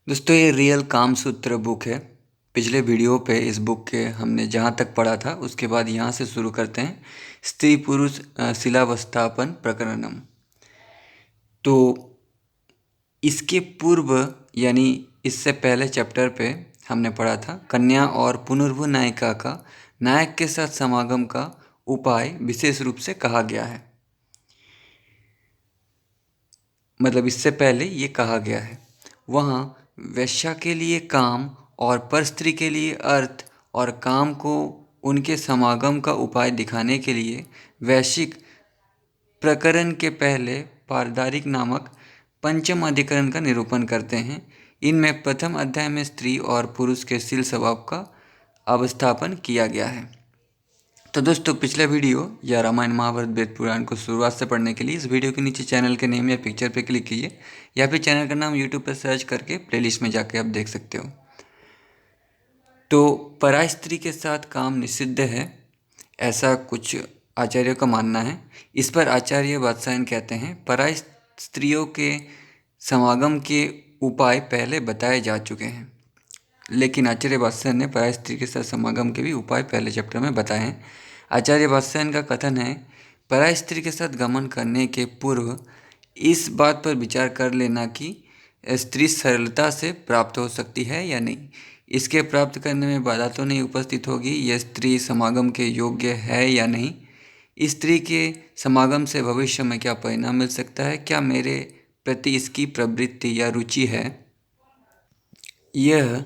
दोस्तों ये रियल काम सूत्र बुक है। पिछले वीडियो पे इस बुक के हमने जहाँ तक पढ़ा था उसके बाद यहाँ से शुरू करते हैं। स्त्री पुरुष शिलावस्थापन प्रकरणम। तो इसके पूर्व यानी इससे पहले चैप्टर पे हमने पढ़ा था कन्या और पुनर्भु नायिका का नायक के साथ समागम का उपाय विशेष रूप से कहा गया है। मतलब इससे पहले ये कहा गया है। वहाँ वेश्या के लिए काम और परस्त्री के लिए अर्थ और काम को उनके समागम का उपाय दिखाने के लिए वैश्विक प्रकरण के पहले पारदारिक नामक पंचम अधिकरण का निरूपण करते हैं। इनमें प्रथम अध्याय में स्त्री और पुरुष के शील स्वभाव का अवस्थापन किया गया है। तो दोस्तों पिछला वीडियो या रामायण महाभारत वेद पुराण को शुरुआत से पढ़ने के लिए इस वीडियो के नीचे चैनल के नेम या पिक्चर पे क्लिक कीजिए या फिर चैनल का नाम यूट्यूब पर सर्च करके प्लेलिस्ट में जाके आप देख सकते हो। तो पराय स्त्री के साथ काम निषिद्ध है, ऐसा कुछ आचार्यों का मानना है। इस पर आचार्य वात्सायन कहते हैं पराय स्त्रियों के समागम के उपाय पहले बताए जा चुके हैं। लेकिन आचार्य वात्सायन ने पराय स्त्री के साथ समागम के भी उपाय पहले चैप्टर में बताए हैं। आचार्य वात्सायन का कथन है पराय स्त्री के साथ गमन करने के पूर्व इस बात पर विचार कर लेना कि स्त्री सरलता से प्राप्त हो सकती है या नहीं। इसके प्राप्त करने में बाधा तो नहीं उपस्थित होगी। यह स्त्री समागम के योग्य है या नहीं। स्त्री के समागम से भविष्य में क्या परिणाम मिल सकता है, क्या मेरे प्रति इसकी प्रवृत्ति या रुचि है। यह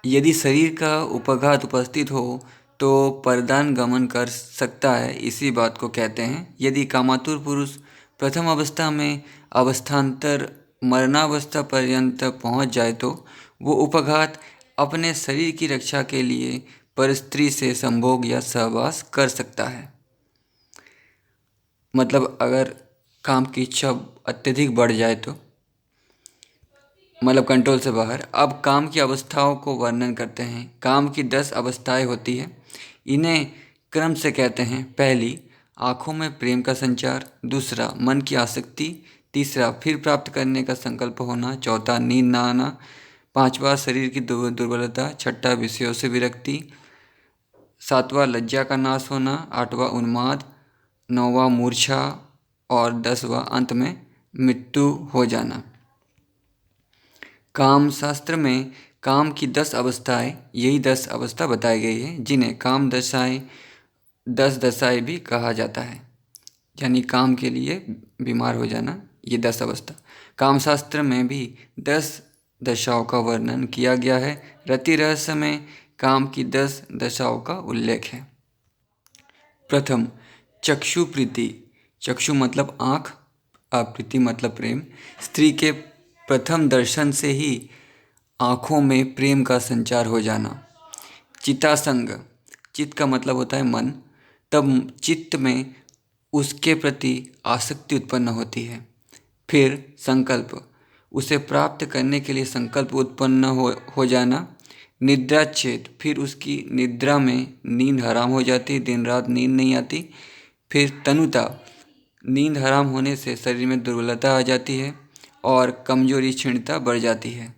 यदि शरीर का उपघात उपस्थित हो तो परदान गमन कर सकता है, इसी बात को कहते हैं। यदि कामातुर पुरुष प्रथम अवस्था में अवस्थान्तर मरणावस्था पर्यंत पहुंच जाए तो वो उपघात अपने शरीर की रक्षा के लिए परस्त्री से संभोग या सहवास कर सकता है। मतलब अगर काम की इच्छा अत्यधिक बढ़ जाए तो मतलब कंट्रोल से बाहर। अब काम की अवस्थाओं को वर्णन करते हैं। काम की 10 अवस्थाएं होती है। इन्हें क्रम से कहते हैं। पहली, आँखों में प्रेम का संचार। दूसरा, मन की आसक्ति। तीसरा, फिर प्राप्त करने का संकल्प होना। चौथा, नींद ना आना। पांचवा, शरीर की दुर्बलता। छठा, विषयों से विरक्ति। सातवां, लज्जा का नाश होना। आठवां, उन्माद। नौवां, मूर्छा। और 10वां, अंत में मृत्यु हो जाना। काम शास्त्र में काम की 10 अवस्थाएं, यही 10 अवस्था बताई गई है जिन्हें काम दशाएं 10 दशाएं भी कहा जाता है। यानी काम के लिए बीमार हो जाना, ये 10 अवस्था। काम शास्त्र में भी 10 दशाओं का वर्णन किया गया है। रति रहस्य में काम की 10 दशाओं का उल्लेख है। प्रथम, चक्षु प्रीति। चक्षु मतलब आँख, प्रीति मतलब प्रेम। स्त्री के प्रथम दर्शन से ही आँखों में प्रेम का संचार हो जाना। चितासंग, चित्त का मतलब होता है मन। तब चित्त में उसके प्रति आसक्ति उत्पन्न होती है। फिर संकल्प, उसे प्राप्त करने के लिए संकल्प उत्पन्न हो जाना। निद्राच्छेद, फिर उसकी निद्रा में नींद हराम हो जाती, दिन रात नींद नहीं आती। फिर तनुता, नींद हराम होने से शरीर में दुर्बलता आ जाती है और कमजोरी क्षीणता बढ़ जाती है।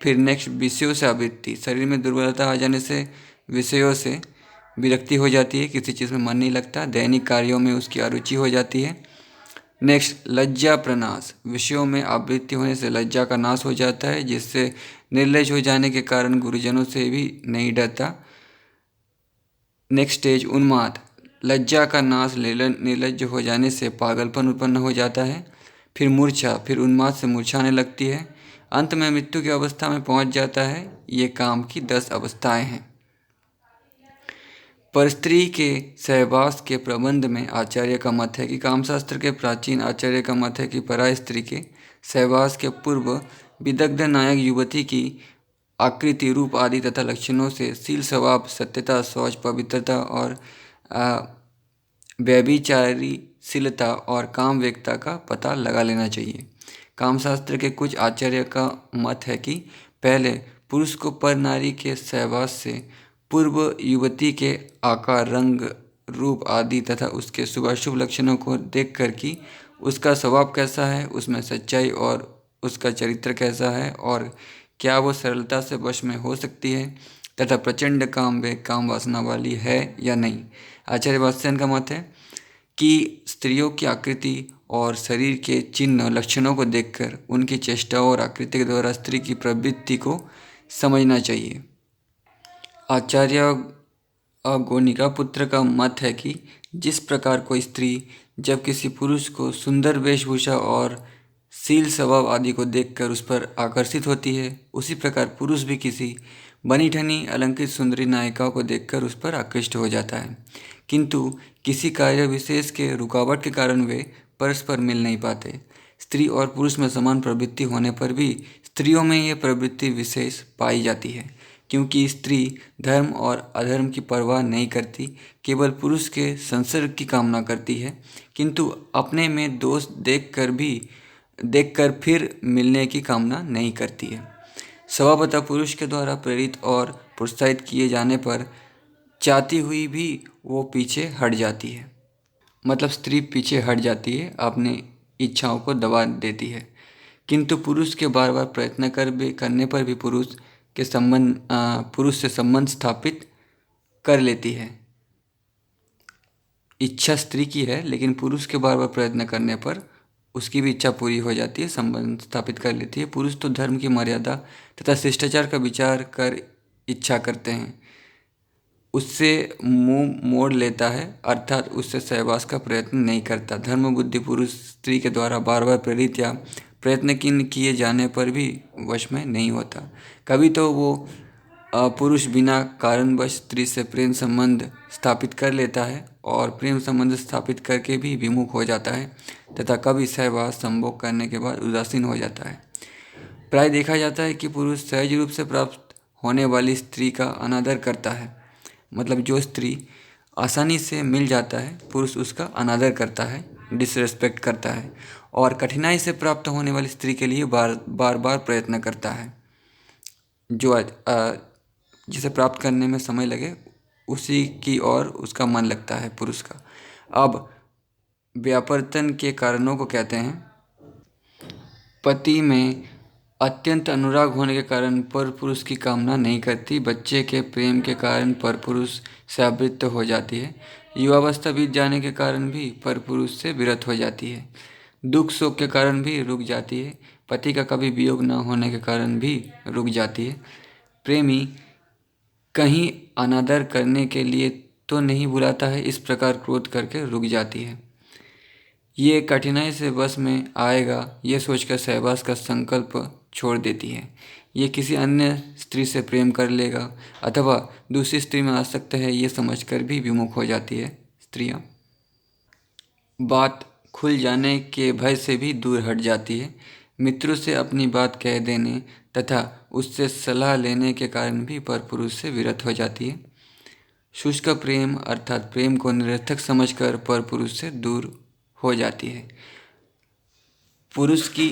फिर नेक्स्ट, विषयों से आवृत्ति, शरीर में दुर्बलता आ जाने से विषयों से विरक्ति हो जाती है, किसी चीज़ में मन नहीं लगता, दैनिक कार्यों में उसकी अरुचि हो जाती है। नेक्स्ट, लज्जा प्रनाश, विषयों में आवृत्ति होने से लज्जा का नाश हो जाता है, जिससे निर्लज हो जाने के कारण गुरुजनों से भी नहीं डरता। नेक्स्ट स्टेज, उन्माद, लज्जा का नाश, निर्लज्ज हो जाने से पागलपन उत्पन्न हो जाता है। फिर मूर्छा, फिर उन्माद से मूर्छा आने लगती है। अंत में मृत्यु की अवस्था में पहुंच जाता है। ये काम की 10 अवस्थाएं हैं। पर स्त्री के सहवास के प्रबंध में आचार्य का मत है कि कामशास्त्र के प्राचीन आचार्य का मत है कि पराय स्त्री के सहवास के पूर्व विदग्ध नायक युवती की आकृति, रूप आदि तथा लक्षणों से शील स्वभाव, सत्यता, शौच, पवित्रता और व्यभिचारीशीलता और काम वेगता का पता लगा लेना चाहिए। कामशास्त्र के कुछ आचार्य का मत है कि पहले पुरुष को पर नारी के सहवास से पूर्व युवती के आकार, रंग, रूप आदि तथा उसके शुभाशुभ लक्षणों को देख कर कि उसका स्वभाव कैसा है, उसमें सच्चाई और उसका चरित्र कैसा है और क्या वो सरलता से वश में हो सकती है तथा प्रचंड काम व काम वासना वाली है या नहीं। आचार्य वात्स्यायन का मत है कि स्त्रियों की आकृति और शरीर के चिन्ह लक्षणों को देखकर उनकी चेष्टाओं और आकृति के द्वारा स्त्री की प्रवृत्ति को समझना चाहिए। आचार्य गोनिका पुत्र का मत है कि जिस प्रकार कोई स्त्री जब किसी पुरुष को सुंदर वेशभूषा और शील स्वभाव आदि को देखकर उस पर आकर्षित होती है, उसी प्रकार पुरुष भी किसी बनी ठनी अलंकृत सुंदरी नायिका को देखकर उस पर आकृष्ट हो जाता है, किंतु किसी कार्य विशेष के रुकावट के कारण वे परस्पर मिल नहीं पाते। स्त्री और पुरुष में समान प्रवृत्ति होने पर भी स्त्रियों में यह प्रवृत्ति विशेष पाई जाती है, क्योंकि स्त्री धर्म और अधर्म की परवाह नहीं करती, केवल पुरुष के संसर्ग की कामना करती है, किंतु अपने में दोष देखकर फिर मिलने की कामना नहीं करती है। स्वभावतः पुरुष के द्वारा प्रेरित और प्रोत्साहित किए जाने पर चाहती हुई भी वो पीछे हट जाती है। मतलब स्त्री पीछे हट जाती है, अपने इच्छाओं को दबा देती है, किंतु पुरुष के बार बार प्रयत्न करने पर भी पुरुष से संबंध स्थापित कर लेती है। इच्छा स्त्री की है, लेकिन पुरुष के बार बार प्रयत्न करने पर उसकी भी इच्छा पूरी हो जाती है, संबंध स्थापित कर लेती है। पुरुष तो धर्म की मर्यादा तथा शिष्टाचार का विचार कर इच्छा करते हैं, उससे मुंह मोड़ लेता है, अर्थात उससे सहवास का प्रयत्न नहीं करता। धर्म बुद्धि पुरुष स्त्री के द्वारा बार बार प्रेरित या प्रयत्न किए जाने पर भी वश में नहीं होता। कभी तो वो पुरुष बिना कारणवश स्त्री से प्रेम संबंध स्थापित कर लेता है और प्रेम संबंध स्थापित करके भी विमुख हो जाता है तथा कभी सहवास संभोग करने के बाद उदासीन हो जाता है। प्राय देखा जाता है कि पुरुष सहज रूप से प्राप्त होने वाली स्त्री का अनादर करता है। मतलब जो स्त्री आसानी से मिल जाता है, पुरुष उसका अनादर करता है, डिसरेस्पेक्ट करता है, और कठिनाई से प्राप्त होने वाली स्त्री के लिए बार बार प्रयत्न करता है। जो जिसे प्राप्त करने में समय लगे उसी की ओर उसका मन लगता है पुरुष का। अब व्यापर्तन के कारणों को कहते हैं। पति में अत्यंत अनुराग होने के कारण पर पुरुष की कामना नहीं करती। बच्चे के प्रेम के कारण पर पुरुष से आवृत्त हो जाती है। युवावस्था बीत जाने के कारण भी पर पुरुष से विरत हो जाती है। दुख शोक के कारण भी रुक जाती है। पति का कभी वियोग न होने के कारण भी रुक जाती है। प्रेमी कहीं अनादर करने के लिए तो नहीं बुलाता है, इस प्रकार क्रोध करके रुक जाती है। ये कठिनाई से बस में आएगा ये सोचकर सहवास का संकल्प छोड़ देती है। ये किसी अन्य स्त्री से प्रेम कर लेगा अथवा दूसरी स्त्री में आसक्त है ये समझकर भी विमुख हो जाती है स्त्रियां। बात खुल जाने के भय से भी दूर हट जाती है। मित्रों से अपनी बात कह देने तथा उससे सलाह लेने के कारण भी परपुरुष से विरत हो जाती है। शुष्क प्रेम अर्थात प्रेम को निरर्थक समझकर परपुरुष से दूर हो जाती है। पुरुष की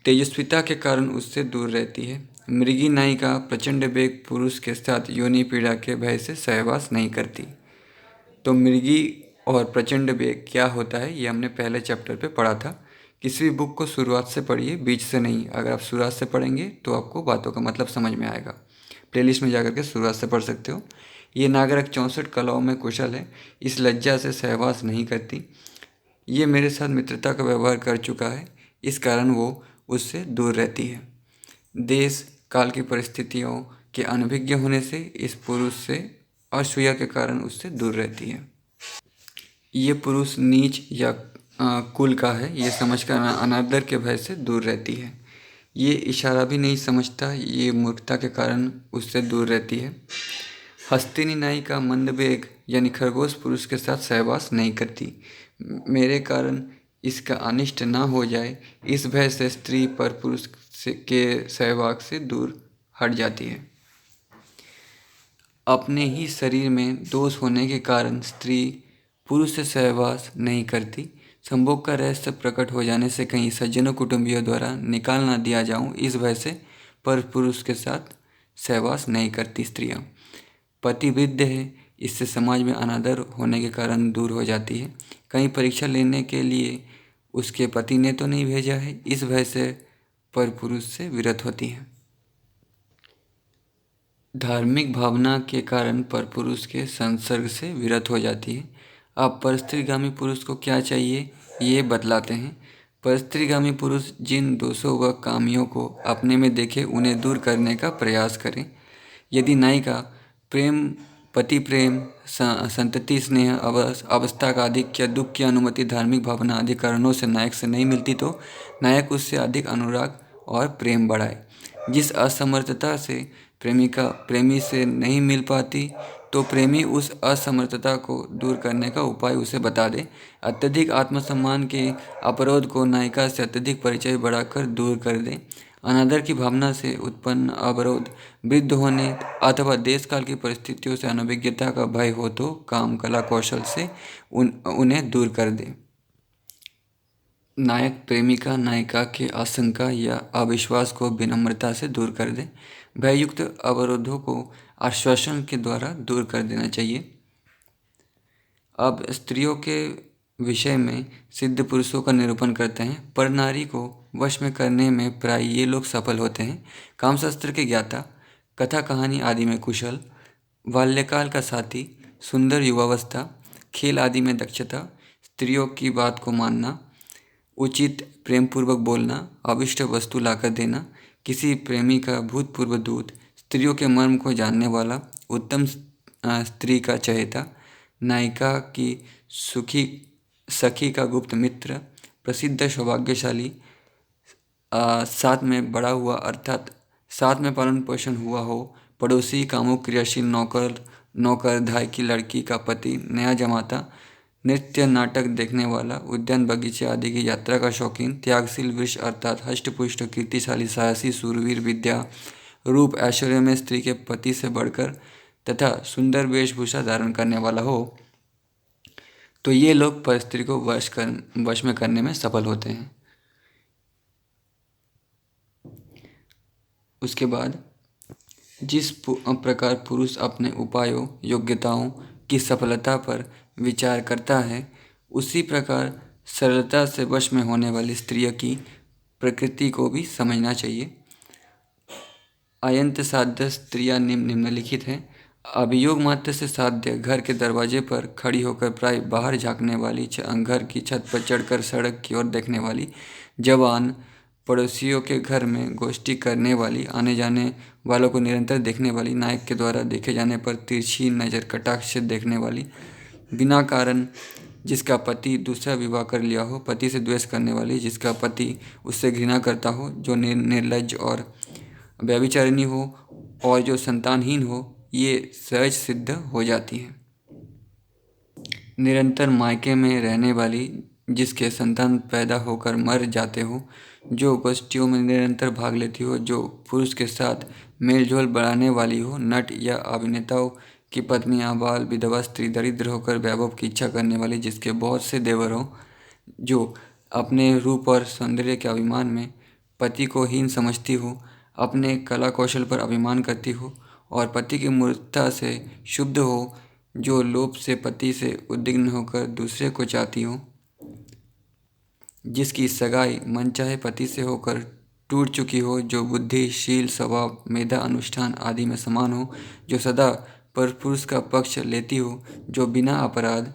तेजस्विता के कारण उससे दूर रहती है। मृगी नायिका प्रचंड वेग पुरुष के साथ योनि पीड़ा के भय से सहवास नहीं करती। तो मृगी और प्रचंड वेग क्या होता है ये हमने पहले चैप्टर पे पढ़ा था। किसी भी बुक को शुरुआत से पढ़िए, बीच से नहीं। अगर आप शुरुआत से पढ़ेंगे तो आपको बातों का मतलब समझ में आएगा। प्लेलिस्ट में जाकर के शुरुआत से पढ़ सकते हो। ये नागरक 64 कलाओं में कुशल है, इस लज्जा से सहवास नहीं करती। ये मेरे साथ मित्रता का व्यवहार कर चुका है, इस कारण वो उससे दूर रहती है। देश काल की परिस्थितियों के अनभिज्ञ होने से इस पुरुष से असूया के कारण उससे दूर रहती है। ये पुरुष नीच या कुल का है ये समझकर अनादर के भय से दूर रहती है। ये इशारा भी नहीं समझता, ये मूर्खता के कारण उससे दूर रहती है। हस्तिनी नायिका मंदवेग यानी खरगोश पुरुष के साथ सहवास नहीं करती। मेरे कारण इसका अनिष्ट ना हो जाए इस भय से स्त्री पर पुरुष के सहवास से दूर हट जाती है। अपने ही शरीर में दोष होने के कारण स्त्री पुरुष से सहवास नहीं करती। संभोग का रहस्य प्रकट हो जाने से कहीं सज्जनों कुटुंबियों द्वारा निकाल ना दिया जाऊं इस भय से पर पुरुष के साथ सहवास नहीं करती स्त्रियां। पति वृद्ध है, इससे समाज में अनादर होने के कारण दूर हो जाती है। कहीं परीक्षा लेने के लिए उसके पति ने तो नहीं भेजा है, इस भय से पर पुरुष से विरत होती है। धार्मिक भावना के कारण पर पुरुष के संसर्ग से विरत हो जाती है। अब परस्त्रीगामी पुरुष को क्या चाहिए ये बतलाते हैं। परस्त्रीगामी पुरुष जिन दोषों व कामियों को अपने में देखे उन्हें दूर करने का प्रयास करें। यदि नायिका प्रेम, पति प्रेम, संतति स्नेह, अवस्था का आधिक्य, दुख की अनुमति, धार्मिक भावना आदि कारणों से नायक से नहीं मिलती तो नायक उससे अधिक अनुराग और प्रेम बढ़ाए। जिस असमर्थता से प्रेमिका प्रेमी से नहीं मिल पाती तो प्रेमी उस असमर्थता को दूर करने का उपाय उसे बता दे। अत्यधिक आत्मसम्मान के अवरोध को नायिका से अत्यधिक परिचय बढ़ाकर दूर कर दे। अनादर की भावना से उत्पन्न अवरोध, वृद्ध होने अथवा देश काल की परिस्थितियों से अनभिज्ञता का भय हो तो काम कला कौशल से उन्हें दूर कर दे। नायक प्रेमिका नायिका के आशंका या अविश्वास को विनम्रता से दूर कर दे। भययुक्त अवरोधों को आश्वासन के द्वारा दूर कर देना चाहिए। अब स्त्रियों के विषय में सिद्ध पुरुषों का निरूपण करते हैं। पर नारी को वश में करने में प्राय ये लोग सफल होते हैं: कामशास्त्र के ज्ञाता, कथा कहानी आदि में कुशल, बाल्यकाल का साथी, सुंदर युवावस्था, खेल आदि में दक्षता, स्त्रियों की बात को मानना, उचित प्रेमपूर्वक बोलना, अभिष्ट वस्तु लाकर देना, किसी प्रेमी का भूतपूर्व दूत, स्त्रियों के मर्म को जानने वाला, उत्तम स्त्री का चहेता, नायिका की सुखी सखी का गुप्त मित्र, प्रसिद्ध सौभाग्यशाली, साथ में बड़ा हुआ अर्थात साथ में पालन पोषण हुआ हो, पड़ोसी, कामुक क्रियाशील नौकर धाय की लड़की का पति, नया जमाता, नृत्य नाटक देखने वाला, उद्यान बगीचे आदि की यात्रा का शौकीन, त्यागशील वृष अर्थात हष्टपुष्ट कीर्तिशाली साहसी सूरवीर, विद्या रूप ऐश्वर्य में स्त्री के पति से बढ़कर तथा सुंदर वेशभूषा धारण करने वाला हो तो ये लोग पर स्त्री को वश में करने में सफल होते हैं। उसके बाद जिस प्रकार पुरुष अपने उपायों योग्यताओं की सफलता पर विचार करता है उसी प्रकार सरलता से वश में होने वाली स्त्रियों की प्रकृति को भी समझना चाहिए। अयंत साध्य स्त्रियां निम्नलिखित हैं: अभियोग मात्र से साध्य, घर के दरवाजे पर खड़ी होकर प्राय बाहर झांकने वाली, घर की छत पर चढ़कर सड़क की ओर देखने वाली, जवान, पड़ोसियों के घर में गोष्ठी करने वाली, आने जाने वालों को निरंतर देखने वाली, नायक के द्वारा देखे जाने पर तिरछी नज़र कटाक्ष से देखने वाली, बिना कारण जिसका पति दूसरा विवाह कर लिया हो, पति से द्वेष करने वाली, जिसका पति उससे घृणा करता हो, जो निर्लज्ज और व्यभिचारिणी हो और जो संतानहीन हो, ये सहज सिद्ध हो जाती है। निरंतर मायके में रहने वाली, जिसके संतान पैदा होकर मर जाते हो, जो गोष्ठियों में निरंतर भाग लेती हो, जो पुरुष के साथ मेलजोल बढ़ाने वाली हो, नट या अभिनेताओं की पत्नियां, बाल विधवा स्त्री, दरिद्र होकर वैभव की इच्छा करने वाली, जिसके बहुत से देवर हो, जो अपने रूप और सौंदर्य के अभिमान में पति को हीन समझती हो, अपने कला कौशल पर अभिमान करती हो और पति की मूर्खता से शुद्ध हो, जो लोभ से पति से उद्विग्न होकर दूसरे को चाहती हो, जिसकी सगाई मनचाहे पति से होकर टूट चुकी हो, जो बुद्धि, शील, स्वभाव, मेधा, अनुष्ठान आदि में समान हो, जो सदा पर पुरुष का पक्ष लेती हो, जो बिना अपराध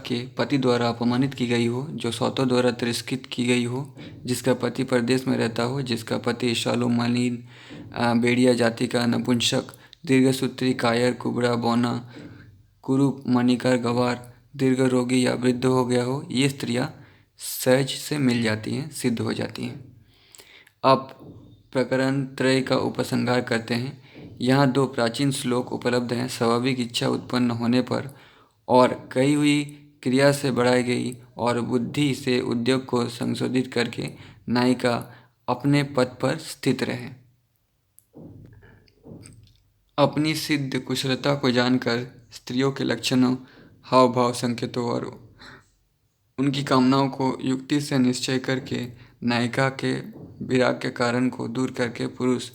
के पति द्वारा अपमानित की गई हो, जो सौतों द्वारा तिरस्कृत की गई हो, जिसका पति परदेश में रहता हो, जिसका पति शालो मलिन बेड़िया जाति का नपुंसक, दीर्घसूत्री, कायर, कुबड़ा, बौना, कुरूप, मणिकर, गवार, दीर्घ रोगी या वृद्ध हो गया हो, ये स्त्रियां सहज से मिल जाती हैं, सिद्ध हो जाती हैं। अब प्रकरण त्रय का उपसंहार करते हैं। यहाँ 2 प्राचीन श्लोक उपलब्ध हैं। स्वाभाविक इच्छा उत्पन्न होने पर और कही हुई क्रिया से बढ़ाई गई और बुद्धि से उद्योग को संशोधित करके नायिका अपने पद पर स्थित रहे। अपनी सिद्ध कुशलता को जानकर स्त्रियों के लक्षणों, हाव भाव, संकेतों और उनकी कामनाओं को युक्ति से निश्चय करके नायिका के विराग के कारण को दूर करके पुरुष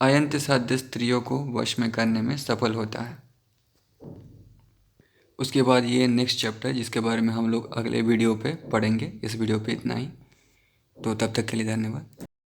अयंत साध्य स्त्रियों को वश में करने में सफल होता है। उसके बाद ये नेक्स्ट चैप्टर जिसके बारे में हम लोग अगले वीडियो पे पढ़ेंगे। इस वीडियो पे इतना ही। तो तब तक के लिए धन्यवाद।